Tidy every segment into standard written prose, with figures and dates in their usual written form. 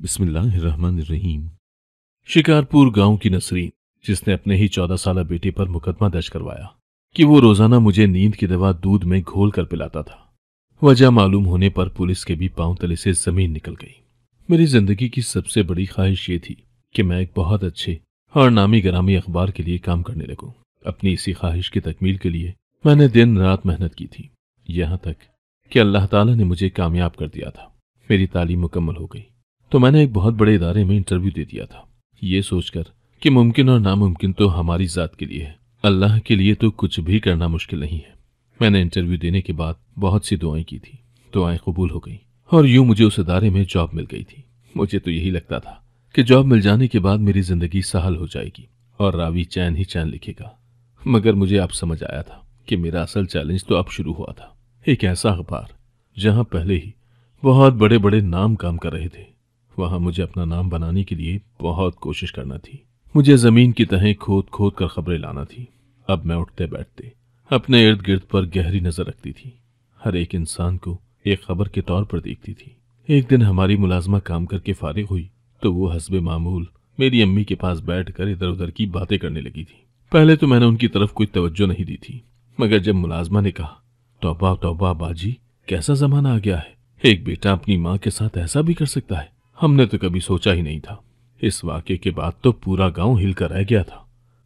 बिस्मिल्लाहिर्रहमानिर्रहीम। शिकारपुर गांव की नसरीन, जिसने अपने ही 14 साला बेटे पर मुकदमा दर्ज करवाया कि वो रोजाना मुझे नींद की दवा दूध में घोल कर पिलाता था। वजह मालूम होने पर पुलिस के भी पांव तले से जमीन निकल गई। मेरी जिंदगी की सबसे बड़ी ख्वाहिश ये थी कि मैं एक बहुत अच्छे और नामी गिरामी अखबार के लिए काम करने लगूं। अपनी इसी ख्वाहिश की तकमील के लिए मैंने दिन रात मेहनत की थी, यहाँ तक कि अल्लाह ताला ने मुझे कामयाब कर दिया था। मेरी तालीम मुकम्मल हो गई तो मैंने एक बहुत बड़े इदारे में इंटरव्यू दे दिया था, ये सोचकर कि मुमकिन और नामुमकिन तो हमारी जात के लिए है, अल्लाह के लिए तो कुछ भी करना मुश्किल नहीं है। मैंने इंटरव्यू देने के बाद बहुत सी दुआएं की थी, दुआएं कबूल हो गई और यूं मुझे उस इदारे में जॉब मिल गई थी। मुझे तो यही लगता था कि जॉब मिल जाने के बाद मेरी जिंदगी सहल हो जाएगी और रावी चैन ही चैन लिखेगा। मगर मुझे अब समझ आया था कि मेरा असल चैलेंज तो अब शुरू हुआ था। एक ऐसा अखबार जहां पहले ही बहुत बड़े बड़े नाम काम कर रहे थे, वहां मुझे अपना नाम बनाने के लिए बहुत कोशिश करना थी। मुझे जमीन की तहें खोद खोद कर खबरें लाना थी। अब मैं उठते बैठते अपने इर्द गिर्द पर गहरी नजर रखती थी, हर एक इंसान को एक खबर के तौर पर देखती थी। एक दिन हमारी मुलाजमा काम करके फारिग हुई तो वो हस्बे मामूल मेरी अम्मी के पास बैठकर इधर उधर की बातें करने लगी थी। पहले तो मैंने उनकी तरफ कोई तवज्जो नहीं दी थी, मगर जब मुलाजमा ने कहा, तौबा तौबा बाजी, कैसा जमाना आ गया है, एक बेटा अपनी माँ के साथ ऐसा भी कर सकता है, हमने तो कभी सोचा ही नहीं था। इस वाक़े के बाद तो पूरा गांव हिलकर रह गया था।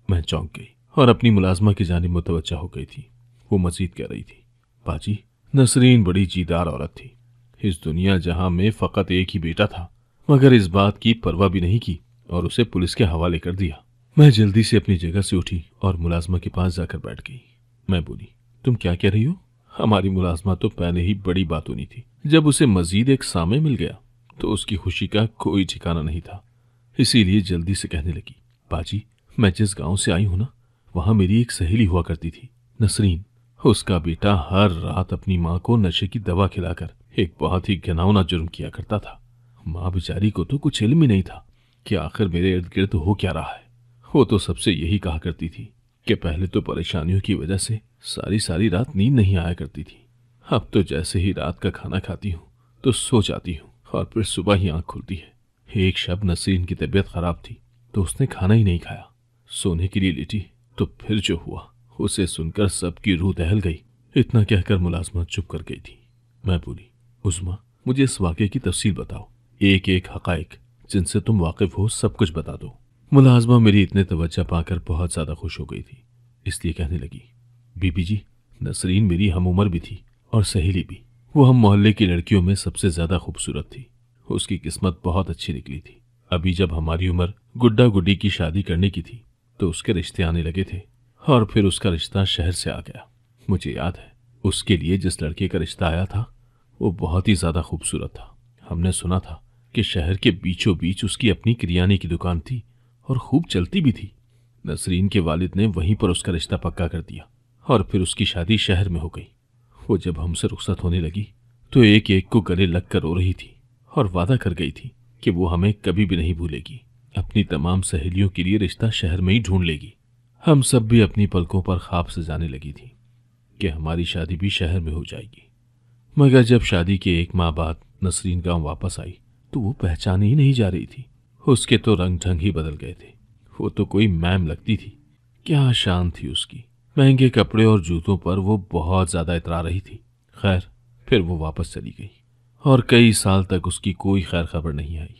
मैं चौंक गई और अपनी मुलाजमा की जानिब मुतवज्जा हो गई थी। वो मजीद कह रही थी, बाजी, नसरीन बड़ी जीदार औरत थी। इस दुनिया जहां में फकत एक ही बेटा था, मगर इस बात की परवाह भी नहीं की और उसे पुलिस के हवाले कर दिया। मैं जल्दी से अपनी जगह से उठी और मुलाजमा के पास जाकर बैठ गई। मैं बोली, तुम क्या कह रही हो? हमारी मुलाजमा तो पहले ही बड़ी बात होनी थी। जब उसे मजीद एक सामे मिल गया तो उसकी खुशी का कोई ठिकाना नहीं था। इसीलिए जल्दी से कहने लगी, बाजी, मैं जिस गांव से आई हूं ना, वहां मेरी एक सहेली हुआ करती थी, नसरीन। उसका बेटा हर रात अपनी माँ को नशे की दवा खिलाकर एक बहुत ही घिनौना जुर्म किया करता था। माँ बेचारी को तो कुछ इल्म ही नहीं था कि आखिर मेरे इर्द गिर्द हो क्या रहा है। वो तो सबसे यही कहा करती थी कि पहले तो परेशानियों की वजह से सारी सारी रात नींद नहीं आया करती थी, अब तो जैसे ही रात का खाना खाती हूँ तो सो जाती हूँ और फिर सुबह ही आंख खुलती है। एक शब नसरीन की तबीयत खराब थी तो उसने खाना ही नहीं खाया, सोने के लिए लेटी तो फिर जो हुआ उसे सुनकर सबकी रूह दहल गई। इतना कहकर मुलाजमा चुप कर गई थी। मैं बोली, उस्मा, मुझे इस वाक़े की तफसील बताओ, एक एक हकाइक जिनसे तुम वाकिफ हो सब कुछ बता दो। मुलाजमा मेरी इतने तवज्जो पाकर बहुत ज्यादा खुश हो गई थी, इसलिए कहने लगी, बीबी जी, नसरीन मेरी हम उम्र भी थी और सहेली भी। वो हम मोहल्ले की लड़कियों में सबसे ज्यादा खूबसूरत थी। उसकी किस्मत बहुत अच्छी निकली थी। अभी जब हमारी उम्र गुड्डा गुड्डी की शादी करने की थी तो उसके रिश्ते आने लगे थे और फिर उसका रिश्ता शहर से आ गया। मुझे याद है, उसके लिए जिस लड़के का रिश्ता आया था वो बहुत ही ज्यादा खूबसूरत था। हमने सुना था कि शहर के बीचों बीच उसकी अपनी किरियाने की दुकान थी और खूब चलती भी थी। नसरीन के वालिद ने वहीं पर उसका रिश्ता पक्का कर दिया और फिर उसकी शादी शहर में हो गई। वो जब हमसे रुखसत होने लगी तो एक एक को गले लग कर रो रही थी और वादा कर गई थी कि वो हमें कभी भी नहीं भूलेगी, अपनी तमाम सहेलियों के लिए रिश्ता शहर में ही ढूंढ लेगी। हम सब भी अपनी पलकों पर ख्वाब सजाने लगी थी कि हमारी शादी भी शहर में हो जाएगी। मगर जब शादी के एक माह बाद नसरीन गांव वापस आई तो वो पहचानी ही नहीं जा रही थी। उसके तो रंग ढंग ही बदल गए थे। वो तो कोई मैम लगती थी। क्या शान थी उसकी। महंगे कपड़े और जूतों पर वो बहुत ज्यादा इतरा रही थी। खैर, फिर वो वापस चली गई और कई साल तक उसकी कोई खैर खबर नहीं आई।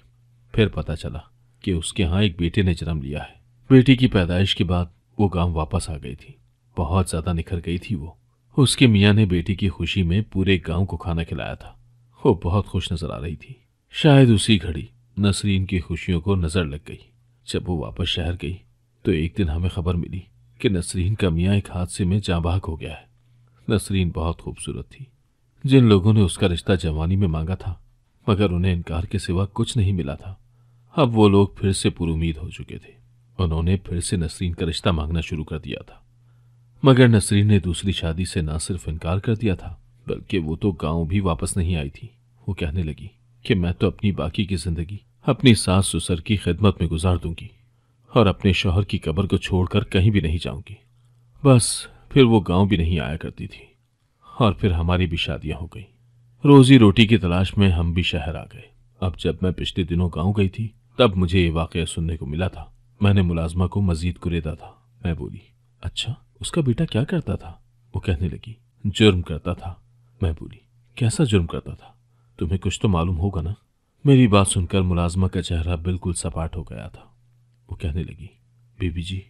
फिर पता चला कि उसके यहाँ एक बेटे ने जन्म लिया है। बेटी की पैदाइश के बाद वो गांव वापस आ गई थी। बहुत ज्यादा निखर गई थी वो। उसके मियाँ ने बेटी की खुशी में पूरे गांव को खाना खिलाया था। वो बहुत खुश नजर आ रही थी। शायद उसी घड़ी नसरीन की खुशियों को नजर लग गई। जब वो वापस शहर गई तो एक दिन हमें खबर मिली कि नसरीन का मियाँ एक हादसे में जाँ बहक हो गया है। नसरीन बहुत खूबसूरत थी। जिन लोगों ने उसका रिश्ता जवानी में मांगा था मगर उन्हें इनकार के सिवा कुछ नहीं मिला था, अब वो लोग फिर से पुरुमीद हो चुके थे। उन्होंने फिर से नसरीन का रिश्ता मांगना शुरू कर दिया था। मगर नसरीन ने दूसरी शादी से ना सिर्फ इनकार कर दिया था बल्कि वो तो गांव भी वापस नहीं आई थी। वो कहने लगी कि मैं तो अपनी बाकी की जिंदगी अपनी सास ससुर की खिदमत में गुजार दूंगी और अपने शौहर की कब्र को छोड़कर कहीं भी नहीं जाऊंगी। बस फिर वो गांव भी नहीं आया करती थी और फिर हमारी भी शादियां हो गई। रोजी रोटी की तलाश में हम भी शहर आ गए। अब जब मैं पिछले दिनों गांव गई थी तब मुझे ये वाकया सुनने को मिला था। मैंने मुलाजमा को मजीद कुरेदा था। मैं बोली, अच्छा उसका बेटा क्या करता था? वो कहने लगी, जुर्म करता था। मैं बोली, कैसा जुर्म करता था? तुम्हें कुछ तो मालूम होगा ना? मेरी बात सुनकर मुलाजमा का चेहरा बिल्कुल सपाट हो गया था। वो कहने लगी, बीबी जी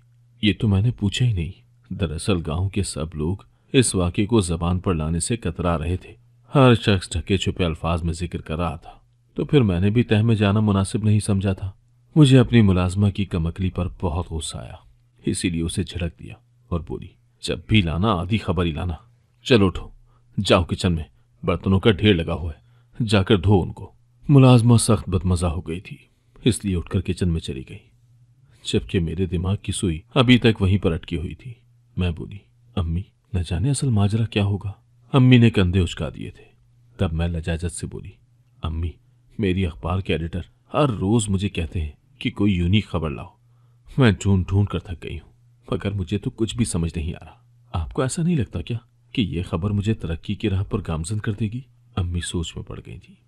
ये तो मैंने पूछा ही नहीं। दरअसल गांव के सब लोग इस वाक़े को जबान पर लाने से कतरा रहे थे। हर शख्स ढके छुपे अल्फाज में जिक्र कर रहा था, तो फिर मैंने भी तह में जाना मुनासिब नहीं समझा था। मुझे अपनी मुलाजमा की कमकली पर बहुत गुस्सा आया, इसीलिए उसे झिड़क दिया और बोली, जब भी लाना आधी खबर ही लाना। चलो उठो, जाओ किचन में बर्तनों का ढेर लगा हुआ है, जाकर धो उनको। मुलाजमा सख्त बदमजा हो गई थी, इसलिए उठकर किचन में चली गई, जबकि मेरे दिमाग की सुई अभी तक वहीं पर अटकी हुई थी। मैं बोली, अम्मी न जाने असल माजरा क्या होगा। अम्मी ने कंधे उचका दिए थे। तब मैं लजाजत से बोली, अम्मी मेरी अखबार के एडिटर हर रोज मुझे कहते हैं कि कोई यूनिक खबर लाओ। मैं ढूंढ ढूंढ कर थक गई हूँ, मगर मुझे तो कुछ भी समझ नहीं आ रहा। आपको ऐसा नहीं लगता क्या कि यह खबर मुझे तरक्की की राह पर गामजन कर देगी? अम्मी सोच में पड़ गई थी।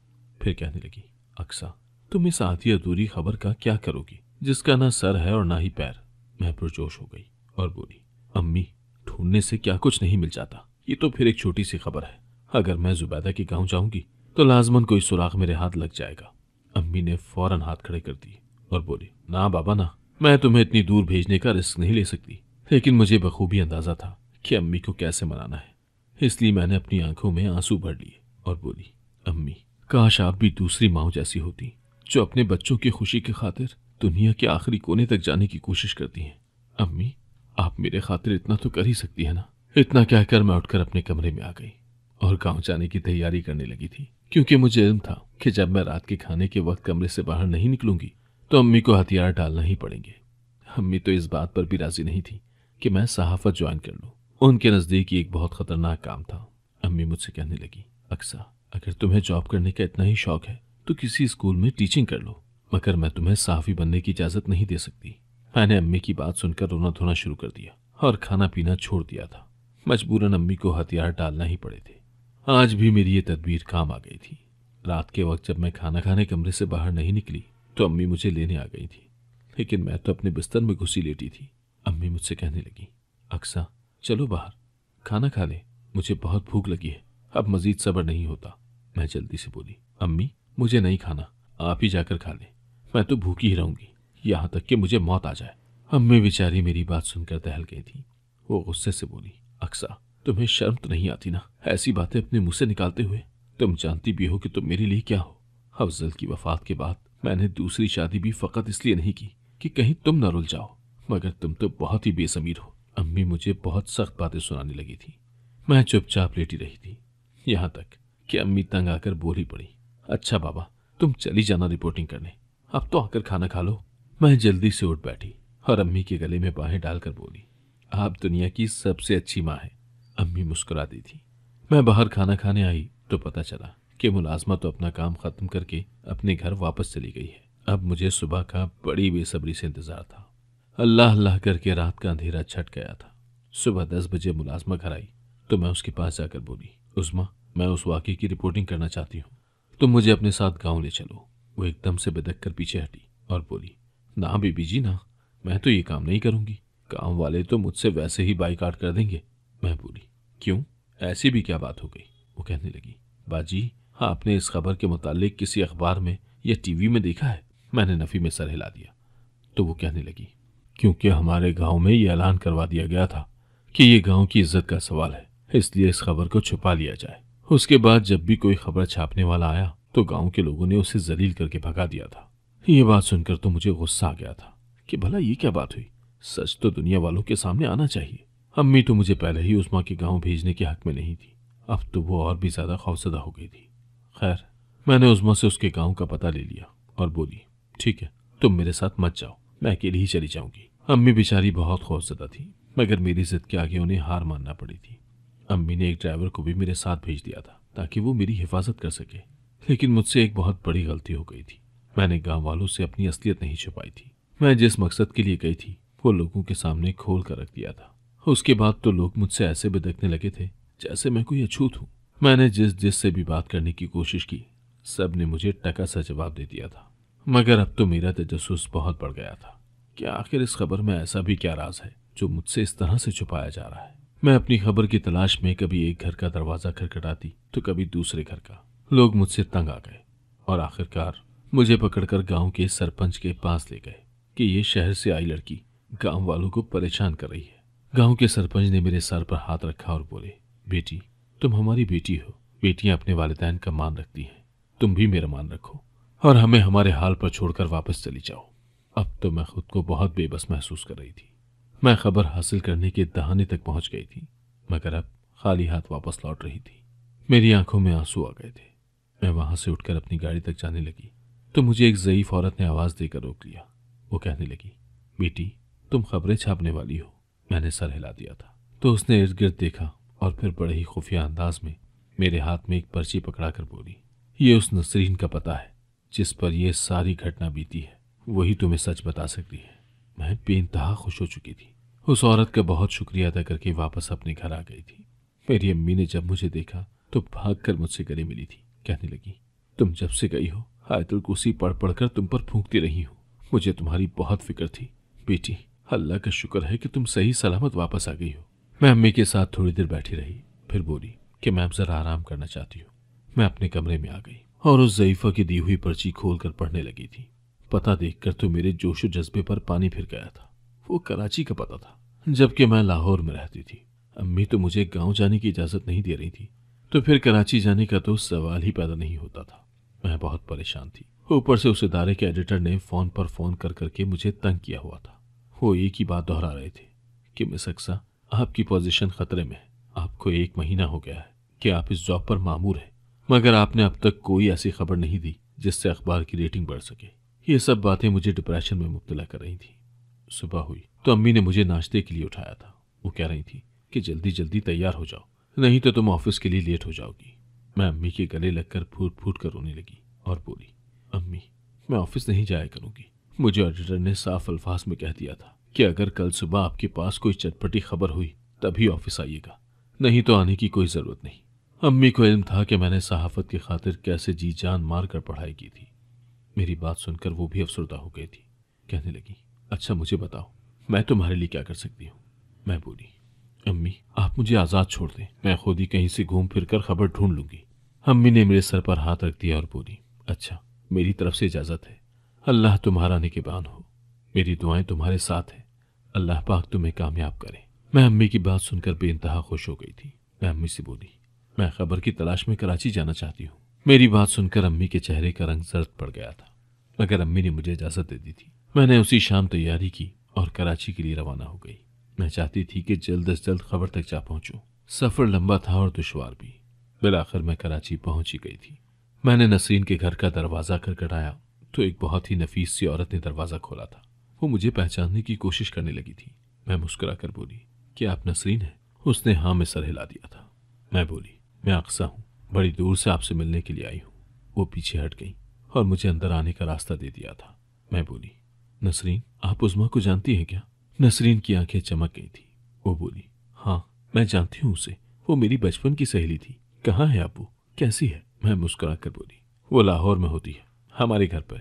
फिर कहने लगी, अक्सा तुम इस आधी अधूरी खबर का क्या करोगी जिसका ना सर है और ना ही पैर? मैं पुरजोश हो गई और बोली, अम्मी ढूंढने से क्या कुछ नहीं मिल जाता। ये तो फिर एक छोटी सी खबर है। अगर मैं जुबैदा के गांव जाऊंगी तो लाजमन कोई सुराग मेरे हाथ लग जाएगा। अम्मी ने फौरन हाथ खड़े कर दिए और बोली, ना बाबा ना, मैं तुम्हें इतनी दूर भेजने का रिस्क नहीं ले सकती। लेकिन मुझे बखूबी अंदाजा था कि अम्मी को कैसे मनाना है, इसलिए मैंने अपनी आंखों में आंसू भर लिए और बोली, अम्मी काश आप भी दूसरी माँ जैसी होती, जो अपने बच्चों की खुशी की खातिर दुनिया के आखिरी कोने तक जाने की कोशिश करती हैं। अम्मी आप मेरे खातिर इतना तो कर ही सकती है ना। इतना कहकर मैं उठकर अपने कमरे में आ गई और गांव जाने की तैयारी करने लगी थी, क्योंकि मुझे इल्म था कि जब मैं रात के खाने के वक्त कमरे से बाहर नहीं निकलूंगी तो अम्मी को हथियार डालना ही पड़ेंगे। अम्मी तो इस बात पर भी राजी नहीं थी कि मैं सहाफत ज्वाइन कर लूं। उनके नजदीक एक बहुत खतरनाक काम था। अम्मी मुझसे कहने लगी, अक्सा अगर तुम्हें जॉब करने का इतना ही शौक है तो किसी स्कूल में टीचिंग कर लो, मगर मैं तुम्हें सहाफी बनने की इजाजत नहीं दे सकती। मैंने अम्मी की बात सुनकर रोना धोना शुरू कर दिया और खाना पीना छोड़ दिया था। मजबूरन अम्मी को हथियार डालना ही पड़े थे। आज भी मेरी ये तदबीर काम आ गई थी। रात के वक्त जब मैं खाना खाने कमरे से बाहर नहीं निकली तो अम्मी मुझे लेने आ गई थी, लेकिन मैं तो अपने बिस्तर में घुसी लेटी थी। अम्मी मुझसे कहने लगी, अक्सा चलो बाहर खाना खा ले, मुझे बहुत भूख लगी है, अब मजीद सब्र नहीं होता। मैं जल्दी से बोली, अम्मी मुझे नहीं खाना, आप ही जाकर खा ले, मैं तो भूखी ही रहूंगी यहाँ तक कि मुझे मौत आ जाए। अम्मी बेचारी मेरी बात सुनकर दहल गई थी। वो गुस्से से बोली, अक्सा तुम्हें शर्म तो नहीं आती ना ऐसी बातें अपने मुंह से निकालते हुए? तुम जानती भी हो कि तुम मेरे लिए क्या हो। अफजल की वफात के बाद मैंने दूसरी शादी भी फकत इसलिए नहीं की कि कहीं तुम न रुल जाओ, मगर तुम तो बहुत ही बेसमीर हो। अम्मी मुझे बहुत सख्त बातें सुनाने लगी थी। मैं चुपचाप लेटी रही थी, यहाँ तक कि अम्मी तंग आकर बोल ही पड़ी, अच्छा बाबा तुम चली जाना रिपोर्टिंग करने, अब तो आकर खाना खा लो। मैं जल्दी से उठ बैठी और अम्मी के गले में बाहें डालकर बोली, आप दुनिया की सबसे अच्छी माँ है। अम्मी मुस्कुरा दी थी। मैं बाहर खाना खाने आई तो पता चला कि मुलाजमा तो अपना काम खत्म करके अपने घर वापस चली गई है। अब मुझे सुबह का बड़ी बेसब्री से इंतजार था। अल्लाह अल्लाह करके रात का अंधेरा छट गया था। सुबह 10 बजे मुलाजमा घर आई तो मैं उसके पास जाकर बोली, उस्मा मैं उस वाक़े की रिपोर्टिंग करना चाहती हूँ, तुम मुझे अपने साथ गाँव ले चलो। वो एकदम से बिदक कर पीछे हटी और बोली, ना बीबी जी ना, मैं तो ये काम नहीं करूंगी, गांव वाले तो मुझसे वैसे ही बाइकाट कर देंगे। मैं बोली, क्यों ऐसी भी क्या बात हो गई? वो कहने लगी, बाजी आपने इस खबर के मुतालिक किसी अखबार में या टीवी में देखा है? मैंने नफी में सर हिला दिया तो वो कहने लगी, क्योंकि हमारे गांव में ये ऐलान करवा दिया गया था कि ये गांव की इज्जत का सवाल है, इसलिए इस खबर को छुपा लिया जाए। उसके बाद जब भी कोई खबर छापने वाला आया तो गांव के लोगों ने उसे जलील करके भगा दिया था। ये बात सुनकर तो मुझे गुस्सा आ गया था कि भला ये क्या बात हुई, सच तो दुनिया वालों के सामने आना चाहिए। अम्मी तो मुझे पहले ही उस्मा के गांव भेजने के हक में नहीं थी, अब तो वो और भी ज्यादा खौफजदा हो गई थी। खैर मैंने उस्मा से उसके गांव का पता ले लिया और बोली, ठीक है तुम मेरे साथ मत जाओ, मैं अकेली ही चली जाऊंगी। अम्मी बेचारी बहुत खौफजदा थी, मगर मेरी जिद के आगे उन्हें हार मानना पड़ी थी। अम्मी ने एक ड्राइवर को भी मेरे साथ भेज दिया था ताकि वो मेरी हिफाजत कर सके, लेकिन मुझसे एक बहुत बड़ी गलती हो गई थी। मैंने गांव वालों से अपनी असलियत नहीं छुपाई थी। मैं जिस मकसद के लिए गई थी वो लोगों के सामने खोल कर रख दिया था। उसके बाद तो लोग मुझसे ऐसे बेदकने लगे थे जैसे मैं कोई अछूत हूँ। मैंने जिस से भी बात करने की कोशिश की सब ने मुझे टका सा जवाब दे दिया था, मगर अब तो मेरा तजस्सुस बहुत बढ़ गया था कि आखिर इस खबर में ऐसा भी क्या राज है जो मुझसे इस तरह से छुपाया जा रहा है। मैं अपनी खबर की तलाश में कभी एक घर का दरवाजा खटखटाती तो कभी दूसरे घर का। लोग मुझसे तंग आ गए और आखिरकार मुझे पकड़कर गांव के सरपंच के पास ले गए कि ये शहर से आई लड़की गांव वालों को परेशान कर रही है। गांव के सरपंच ने मेरे सर पर हाथ रखा और बोले, बेटी, तुम हमारी बेटी हो। बेटियां अपने वालिदैन का मान रखती हैं। तुम भी मेरा मान रखो और हमें हमारे हाल पर छोड़कर वापस चली जाओ। अब तो मैं खुद को बहुत बेबस महसूस कर रही थी। मैं खबर हासिल करने के दहाने तक पहुंच गई थी, मगर अब खाली हाथ वापस लौट रही थी। मेरी आंखों में आंसू आ गए थे। मैं वहां से उठकर अपनी गाड़ी तक जाने लगी तो मुझे एक ज़ईफ औरत ने आवाज देकर रोक लिया। वो कहने लगी, बेटी, तुम खबरें छापने वाली हो। मैंने सर हिला दिया था तो उसने इर्द गिर्द देखा और फिर बड़े ही खुफिया अंदाज में मेरे हाथ में एक पर्ची पकड़ाकर बोली, ये उस नसरीन का पता है जिस पर यह सारी घटना बीती है। वही तुम्हें सच बता सकती है। मैं बेइंतहा खुश हो चुकी थी। उस औरत का बहुत शुक्रिया अदा करके वापस अपने घर आ गई थी। मेरी अम्मी ने जब मुझे देखा तो भागकर मुझसे गले मिली थी। कहने लगी, तुम जब से गई हो आयतुल कुर्सी पढ़ पढ़कर तुम पर फूंकती रही हो। मुझे तुम्हारी बहुत फिक्र थी। बेटी, अल्लाह का शुक्र है कि तुम सही सलामत वापस आ गई हो। मैं अम्मी के साथ थोड़ी देर बैठी रही, फिर बोली कि मैं अब जरा आराम करना चाहती हूँ। मैं अपने कमरे में आ गई और उस ज़ईफ़ा की दी हुई पर्ची खोलकर पढ़ने लगी थी। पता देखकर तो मेरे जोशो जज्बे पर पानी फिर गया था। वो कराची का पता था, जबकि मैं लाहौर में रहती थी। अम्मी तो मुझे गांव जाने की इजाज़त नहीं दे रही थी, तो फिर कराची जाने का तो सवाल ही पैदा नहीं होता था। मैं बहुत परेशान थी। ऊपर से उस इदारे के एडिटर ने फ़ोन पर फ़ोन कर करके मुझे तंग किया हुआ था। वो एक ही बात दोहरा रहे थे कि मिस अक्सा, आपकी पोजीशन खतरे में है। आपको 1 महीना हो गया है कि आप इस जॉब पर मामूर हैं, मगर आपने अब तक कोई ऐसी खबर नहीं दी जिससे अखबार की रेटिंग बढ़ सके। ये सब बातें मुझे डिप्रेशन में मुब्तला कर रही थी। सुबह हुई तो अम्मी ने मुझे नाश्ते के लिए उठाया था। वो कह रही थी कि जल्दी जल्दी तैयार हो जाओ, नहीं तो तुम ऑफिस के लिए लेट हो जाओगी। मैं अम्मी के गले लगकर फूट फूट कर रोने लगी और बोली, अम्मी, मैं ऑफिस नहीं जाया करूंगी। मुझे ऑडिटर ने साफ अल्फाज में कह दिया था कि अगर कल सुबह आपके पास कोई चटपटी खबर हुई तभी ऑफिस आइएगा, नहीं तो आने की कोई जरूरत नहीं। अम्मी को इल्म था कि मैंने सहाफत की खातिर कैसे जी जान मार कर पढ़ाई की थी। मेरी बात सुनकर वो भी अफसरदा हो गई थी। कहने लगी, अच्छा मुझे बताओ, मैं तुम्हारे लिए क्या कर सकती हूँ। मैं बोली, अम्मी, आप मुझे आज़ाद छोड़ दें, मैं खुद ही कहीं से घूम फिर कर खबर ढूंढ लूंगी। अम्मी ने मेरे सर पर हाथ रख दिया और बोली, अच्छा, मेरी तरफ से इजाज़त है। अल्लाह तुम्हारा निगहबान हो। मेरी दुआएं तुम्हारे साथ हैं। अल्लाह पाक तुम्हें कामयाब करे। मैं अम्मी की बात सुनकर बेइंतहा खुश हो गई थी। मैं अम्मी से बोली, मैं खबर की तलाश में कराची जाना चाहती हूँ। मेरी बात सुनकर अम्मी के चेहरे का रंग जर्द पड़ गया था, मगर अम्मी ने मुझे इजाज़त दे दी थी। मैंने उसी शाम तैयारी की और कराची के लिए रवाना हो गई। मैं चाहती थी कि जल्द से जल्द खबर तक जा पहुंचूं। सफ़र लंबा था और दुश्वार भी। बिलाखिर मैं कराची पहुंच ही गई थी। मैंने नसरीन के घर का दरवाज़ा खटखटाया तो एक बहुत ही नफीस सी औरत ने दरवाज़ा खोला था। वो मुझे पहचानने की कोशिश करने लगी थी। मैं मुस्कुरा कर बोली, क्या आप नसरीन हैं? उसने हाँ में सर हिला दिया था। मैं बोली, मैं अक्सा हूँ, बड़ी दूर से आपसे मिलने के लिए आई हूँ। वो पीछे हट गई और मुझे अंदर आने का रास्ता दे दिया था। मैं बोली, नसरीन, आप उज़मा को जानती हैं क्या? नसरीन की आंखें चमक गई थी। वो बोली, हाँ, मैं जानती हूँ उसे। वो मेरी बचपन की सहेली थी। कहाँ है अब वो? कैसी है? मैं मुस्कुरा कर बोली, वो लाहौर में होती है, हमारे घर पर,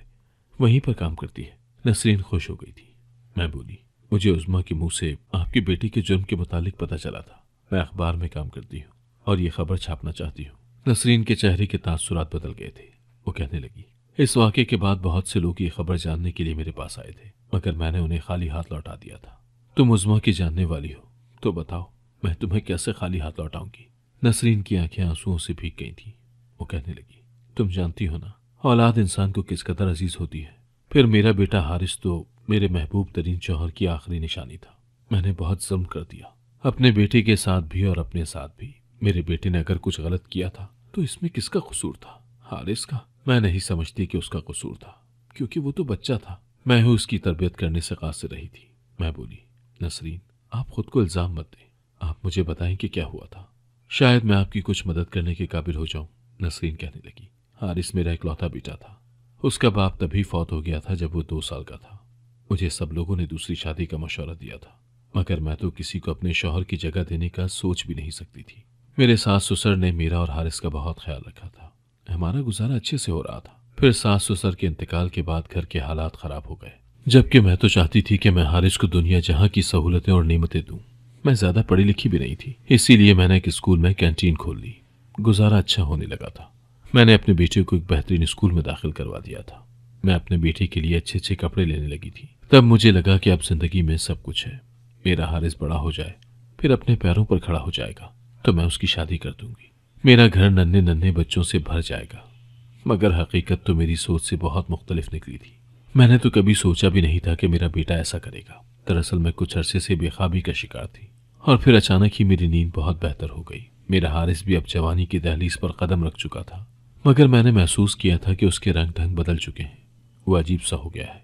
वहीं पर काम करती है। नसरीन खुश हो गई थी। मैं बोली, मुझे उज़मा के मुंह से आपकी बेटी के जुर्म के मुतालिक पता चला था। मैं अखबार में काम करती हूँ और ये खबर छापना चाहती हूँ। नसरीन के चेहरे के तासुरात बदल गए थे। वो कहने लगी, इस वाक़े के बाद बहुत से लोग ये खबर जानने के लिए मेरे पास आए थे, मगर मैंने उन्हें खाली हाथ लौटा दिया था। तुम उज़मा की जानने वाली हो तो बताओ, मैं तुम्हें कैसे खाली हाथ लौटाऊंगी? नसरीन की आंखें आंसुओं से भीग गई थी। वो कहने लगी, तुम जानती हो ना, औलाद इंसान को किस कदर अजीज होती है। फिर मेरा बेटा हारिस तो मेरे महबूब तरीन शौहर की आखिरी निशानी था। मैंने बहुत जुल्म कर दिया, अपने बेटे के साथ भी और अपने साथ भी। मेरे बेटे ने अगर कुछ गलत किया था तो इसमें किसका कसूर था? हारिस का? मैं नहीं समझती कि उसका कसूर था, क्योंकि वो तो बच्चा था। मैं ही उसकी तरबियत करने से कासिर रही थी। मैं बोली, नसरीन, आप खुद को इल्जाम मत दें, आप मुझे बताएं कि क्या हुआ था। शायद मैं आपकी कुछ मदद करने के काबिल हो जाऊं। नसरीन कहने लगी, हारिस मेरा इकलौता बेटा था। उसका बाप तभी फौत हो गया था जब वो 2 साल का था। मुझे सब लोगों ने दूसरी शादी का मशवरा दिया था, मगर मैं तो किसी को अपने शौहर की जगह देने का सोच भी नहीं सकती थी। मेरे सास ससुर ने मेरा और हारिस का बहुत ख्याल रखा था। हमारा गुजारा अच्छे से हो रहा था। फिर सास ससुर के इंतकाल के बाद घर के हालात खराब हो गए, जबकि मैं तो चाहती थी कि मैं हारिस को दुनिया जहां की सहूलतें और नेमतें दूं। मैं ज्यादा पढ़ी लिखी भी नहीं थी, इसीलिए मैंने एक स्कूल में कैंटीन खोल ली। गुजारा अच्छा होने लगा था। मैंने अपने बेटे को एक बेहतरीन स्कूल में दाखिल करवा दिया था। मैं अपने बेटे के लिए अच्छे अच्छे कपड़े लेने लगी थी। तब मुझे लगा कि अब जिंदगी में सब कुछ है। मेरा हारिस बड़ा हो जाए, फिर अपने पैरों पर खड़ा हो जाएगा, तो मैं उसकी शादी कर दूंगी। मेरा घर नन्हे नन्हे बच्चों से भर जाएगा। मगर हकीकत तो मेरी सोच से बहुत मुख्तलिफ निकली थी। मैंने तो कभी सोचा भी नहीं था कि मेरा बेटा ऐसा करेगा। दरअसल मैं कुछ अरसे से बेख्वाबी का शिकार थी, और फिर अचानक ही मेरी नींद बहुत बेहतर हो गई। मेरा हारिस भी अब जवानी की दहलीज पर कदम रख चुका था, मगर मैंने महसूस किया था कि उसके रंग ढंग बदल चुके हैं। वो अजीब सा हो गया है,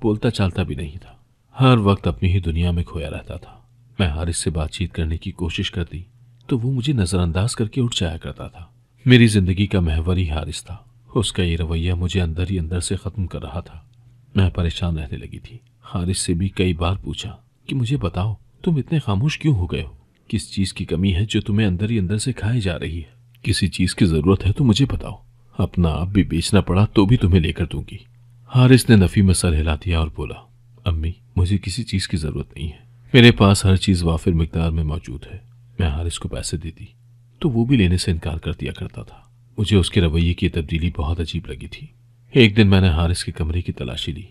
बोलता चालता भी नहीं था, हर वक्त अपनी ही दुनिया में खोया रहता था। मैं हारिस से बातचीत करने की कोशिश करती तो वो मुझे नजरअंदाज करके उठ जाया करता था। मेरी जिंदगी का महवर ही हारिस था। उसका ये रवैया मुझे अंदर ही अंदर से खत्म कर रहा था। मैं परेशान रहने लगी थी। हारिस से भी कई बार पूछा कि मुझे बताओ, तुम इतने खामोश क्यों हो गए हो? किस चीज की कमी है जो तुम्हें अंदर ही अंदर से खाई जा रही है? किसी चीज की जरूरत है तो मुझे बताओ, अपना आप भी बेचना पड़ा तो भी तुम्हें लेकर दूंगी। हारिस ने नफी में सर हिला दिया और बोला, अम्मी, मुझे किसी चीज की जरूरत नहीं है। मेरे पास हर चीज वाफिर मिकदार में मौजूद है। मैं हारिस को पैसे देती तो वो भी लेने से इनकार कर दिया करता था। मुझे उसके रवैये की तब्दीली बहुत अजीब लगी थी। एक दिन मैंने हारिस के कमरे की तलाशी ली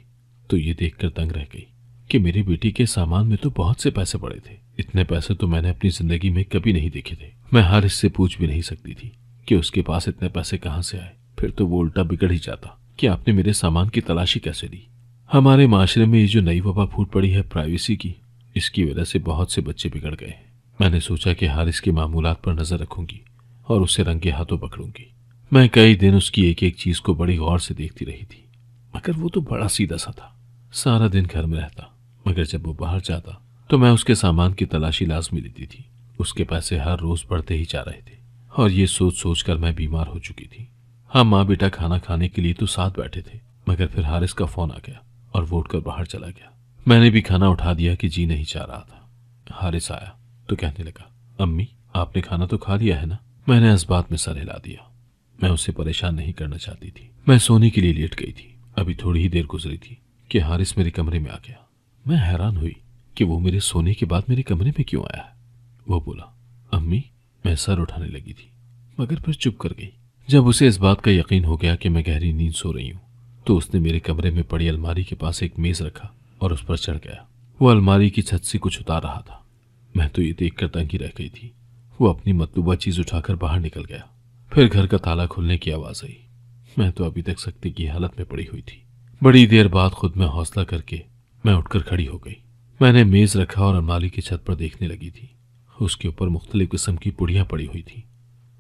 तो ये देखकर दंग रह गई कि मेरी बेटी के सामान में तो बहुत से पैसे पड़े थे। इतने पैसे तो मैंने अपनी जिंदगी में कभी नहीं देखे थे। मैं हारिस से पूछ भी नहीं सकती थी कि उसके पास इतने पैसे कहाँ से आए। फिर तो वो उल्टा बिगड़ ही जाता कि आपने मेरे सामान की तलाशी कैसे ली। हमारे माशरे में ये जो नई वबा फूट पड़ी है प्राइवेसी की, इसकी वजह से बहुत से बच्चे बिगड़ गए हैं। मैंने सोचा कि हारिस के मामूलात पर नजर रखूंगी और उसे रंगे हाथों पकड़ूंगी। मैं कई दिन उसकी एक एक चीज को बड़ी गौर से देखती रही थी, मगर वो तो बड़ा सीधा सा था। सारा दिन घर में रहता, मगर जब वो बाहर जाता तो मैं उसके सामान की तलाशी लाजमी लेती थी। उसके पैसे हर रोज बढ़ते ही जा रहे थे, और ये सोच सोच कर मैं बीमार हो चुकी थी। हम माँ बेटा खाना खाने के लिए तो साथ बैठे थे, मगर फिर हारिस का फोन आ गया और वो उठकर बाहर चला गया। मैंने भी खाना उठा दिया कि जी नहीं चाह रहा था। हारिस आया तो कहने लगा, अम्मी, आपने खाना तो खा लिया है ना? मैंने इस बात में सर हिला दिया। मैं उसे परेशान नहीं करना चाहती थी। मैं सोने के लिए लेट गई थी। अभी थोड़ी ही देर गुजरी थी कि हारिस मेरे कमरे में आ गया। मैं हैरान हुई कि वो मेरे सोने के बाद मेरे कमरे में क्यों आया है। वो बोला, अम्मी। मैं सर उठाने लगी थी, मगर फिर चुप कर गई। जब उसे इस बात का यकीन हो गया कि मैं गहरी नींद सो रही हूँ, तो उसने मेरे कमरे में पड़ी अलमारी के पास एक मेज रखा और उस पर चढ़ गया। वो अलमारी की छत से कुछ उतार रहा था। मैं तो ये देखकर तंग ही रह गई थी। वो अपनी मतलूबा चीज उठाकर बाहर निकल गया। फिर घर का ताला खुलने की आवाज आई। मैं तो अभी तक सख्ती की हालत में पड़ी हुई थी। बड़ी देर बाद खुद में हौसला करके मैं उठकर खड़ी हो गई। मैंने मेज रखा और अलमारी की छत पर देखने लगी थी। उसके ऊपर मुख्तलिफ किस्म की पुड़ियां पड़ी हुई थी।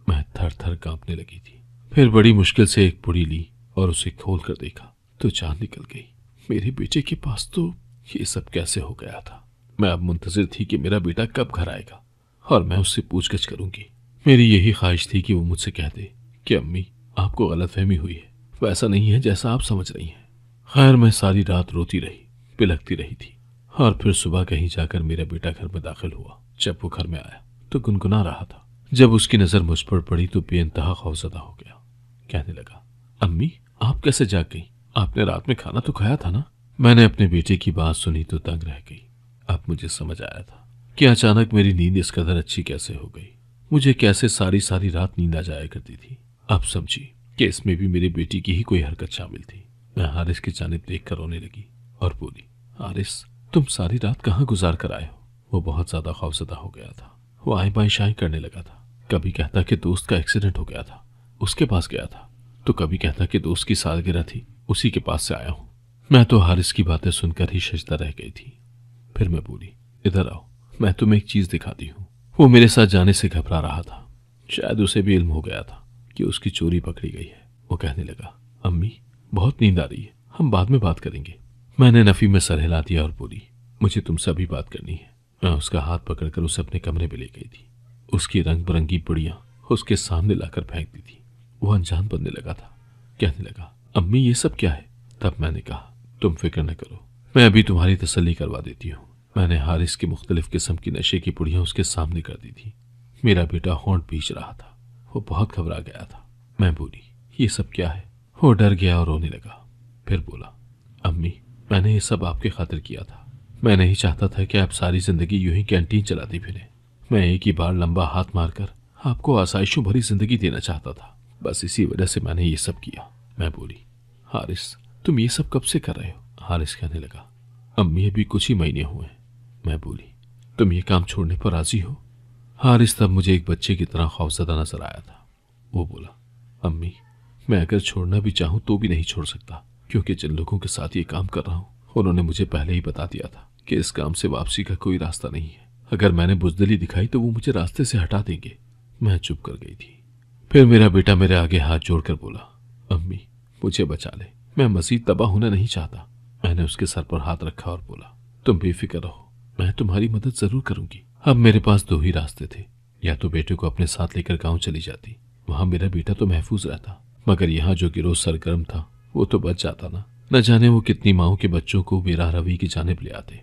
मैं थर थर कांपने लगी थी। फिर बड़ी मुश्किल से एक पुड़ी ली और उसे खोल कर देखा तो जान निकल गई। मेरे बेटे के पास तो ये सब कैसे हो गया था? मैं अब मुंतजिर थी कि मेरा बेटा कब घर आएगा और मैं उससे पूछगछ करूंगी। मेरी यही ख्वाहिश थी कि वो मुझसे कह दे कि अम्मी, आपको गलतफहमी हुई है, वैसा नहीं है जैसा आप समझ रही हैं। खैर, मैं सारी रात रोती रही, बिलखती रही थी, और फिर सुबह कहीं जाकर मेरा बेटा घर में दाखिल हुआ। जब वो घर में आया तो गुनगुना रहा था। जब उसकी नजर मुझ पर पड़ी तो बेइंतहा खौफजदा हो गया। कहने लगा, अम्मी, आप कैसे जाग गई? आपने रात में खाना तो खाया था ना? मैंने अपने बेटे की बात सुनी तो दंग रह गई। अब मुझे समझ आया था कि अचानक मेरी नींद इस कदर अच्छी कैसे हो गई। मुझे कैसे सारी सारी रात नींद आ जाया करती थी। अब समझी कि इसमें भी मेरी बेटी की ही कोई हरकत शामिल थी। मैं हारिस की जानिब देखकर रोने लगी और बोली, हारिस, तुम सारी रात कहाँ गुजार कर आए हो? वो बहुत ज्यादा खौफजदा हो गया था। वो आए बाएं शाएं करने लगा था। कभी कहता कि दोस्त का एक्सीडेंट हो गया था, उसके पास गया था, तो कभी कहता कि दोस्त की सालगिरह थी, उसी के पास से आया हूं। मैं तो हारिस की बातें सुनकर ही सजदा रह गई थी। फिर मैं बोली, इधर आओ, मैं तुम्हें एक चीज दिखाती हूँ। वो मेरे साथ जाने से घबरा रहा था। शायद उसे भी इल्म हो गया था कि उसकी चोरी पकड़ी गई है। वो कहने लगा, अम्मी, बहुत नींद आ रही है, हम बाद में बात करेंगे। मैंने नफी में सर हिला दिया और बोली, मुझे तुमसे अभी बात करनी है। मैं उसका हाथ पकड़कर उसे अपने कमरे में ले गई थी। उसकी रंग बिरंगी पुड़ियां उसके सामने लाकर फेंक दी थी। वो अनजान बनने लगा था। कहने लगा, अम्मी, ये सब क्या है? तब मैंने कहा, तुम फिक्र न करो, मैं अभी तुम्हारी तसल्ली करवा देती हूँ। मैंने हारिस की मुख्तलिफ किस्म की नशे की पुड़ियां उसके सामने कर दी थी। मेरा बेटा होंठ भींच रहा था। वो बहुत घबरा गया था। मैं बोली, ये सब क्या है? वो डर गया और रोने लगा। फिर बोला, अम्मी, मैंने ये सब आपके खातिर किया था। मैं नहीं चाहता था कि आप सारी जिंदगी यूं ही कैंटीन चलाती फिरें। मैं एक ही बार लंबा हाथ मारकर आपको आसाइशों भरी जिंदगी देना चाहता था। बस इसी वजह से मैंने ये सब किया। मैं बोली, हारिस, तुम ये सब कब से कर रहे हो? हारिस कहने लगा, अम्मी, अभी कुछ ही महीने हुए हैं। मैं बोली, तुम ये काम छोड़ने पर राजी हो? हारिस तब मुझे एक बच्चे की तरह खौफजदा नजर आया था। वो बोला, अम्मी, मैं अगर छोड़ना भी चाहूं तो भी नहीं छोड़ सकता, क्योंकि जिन लोगों के साथ ये काम कर रहा हूं उन्होंने मुझे पहले ही बता दिया था कि इस काम से वापसी का कोई रास्ता नहीं है। अगर मैंने बुजदिली दिखाई तो वो मुझे रास्ते से हटा देंगे। मैं चुप कर गई थी। फिर मेरा बेटा मेरे आगे हाथ जोड़कर बोला, अम्मी, मुझे बचा ले, मैं मजीद तबाह होना नहीं चाहता। मैंने उसके सर पर हाथ रखा और बोला, तुम बेफिक्र रहो, मैं तुम्हारी मदद जरूर करूंगी। अब मेरे पास दो ही रास्ते थे, या तो बेटे को अपने साथ लेकर गांव चली जाती, वहां मेरा बेटा तो महफूज रहता, मगर यहाँ जो गिरोह सरगर्म था वो तो बच जाता ना। न जाने वो कितनी माओं के बच्चों को बेराह रवि की जानिब ले आते।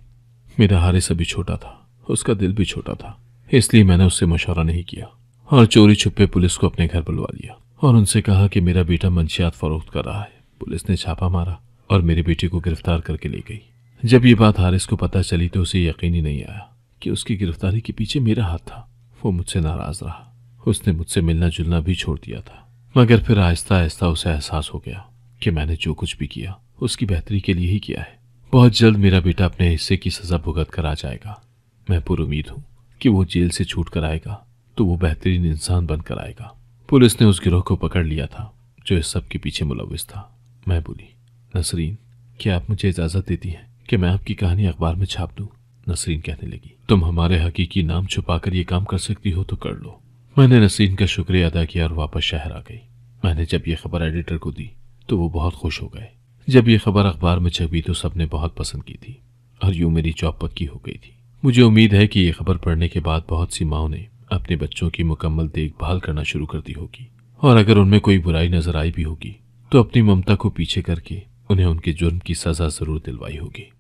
मेरा हारिस अभी छोटा था, उसका दिल भी छोटा था, इसलिए मैंने उससे मशवरा नहीं किया और चोरी छुपे पुलिस को अपने घर बुलवा लिया और उनसे कहा कि मेरा बेटा मंशियात फरोख्त कर रहा है। पुलिस ने छापा मारा और मेरे बेटे को गिरफ्तार करके ले गई। जब ये बात हारिस को पता चली तो उसे यकीन ही नहीं आया कि उसकी गिरफ्तारी के पीछे मेरा हाथ था। वो मुझसे नाराज रहा, उसने मुझसे मिलना जुलना भी छोड़ दिया था। मगर फिर आहिस्ता आहिस्ता उसे एहसास हो गया कि मैंने जो कुछ भी किया उसकी बेहतरी के लिए ही किया है। बहुत जल्द मेरा बेटा अपने हिस्से की सजा भुगत कर आ जाएगा। मैं पुरुमीद हूं कि वो जेल से छूट कर आएगा तो वो बेहतरीन इंसान बनकर आएगा। पुलिस ने उस गिरोह को पकड़ लिया था जो इस सब के पीछे मुलविस था। मैं बोली, नसरीन, क्या आप मुझे इजाजत देती हैं कि मैं आपकी कहानी अखबार में छाप दूं? नसरीन कहने लगी, तुम हमारे हकीकी नाम छुपाकर ये काम कर सकती हो तो कर लो। मैंने नसरीन का शुक्रिया अदा किया और वापस शहर आ गई। मैंने जब ये खबर एडिटर को दी तो वो बहुत खुश हो गए। जब ये खबर अखबार में छपी तो सबने बहुत पसंद की थी और यूं मेरी जॉब पक्की हो गई थी। मुझे उम्मीद है कि ये खबर पढ़ने के बाद बहुत सी माओं ने अपने बच्चों की मुकम्मल देखभाल करना शुरू कर दी होगी, और अगर उनमें कोई बुराई नजर आई भी होगी तो अपनी ममता को पीछे करके उन्हें उनके जुर्म की सजा जरूर दिलवाई होगी।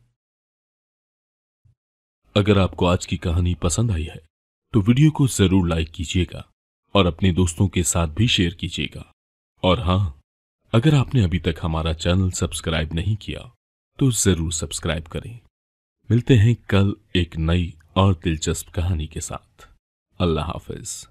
अगर आपको आज की कहानी पसंद आई है तो वीडियो को जरूर लाइक कीजिएगा और अपने दोस्तों के साथ भी शेयर कीजिएगा। और हाँ, अगर आपने अभी तक हमारा चैनल सब्सक्राइब नहीं किया तो जरूर सब्सक्राइब करें। मिलते हैं कल एक नई और दिलचस्प कहानी के साथ। अल्लाह हाफिज।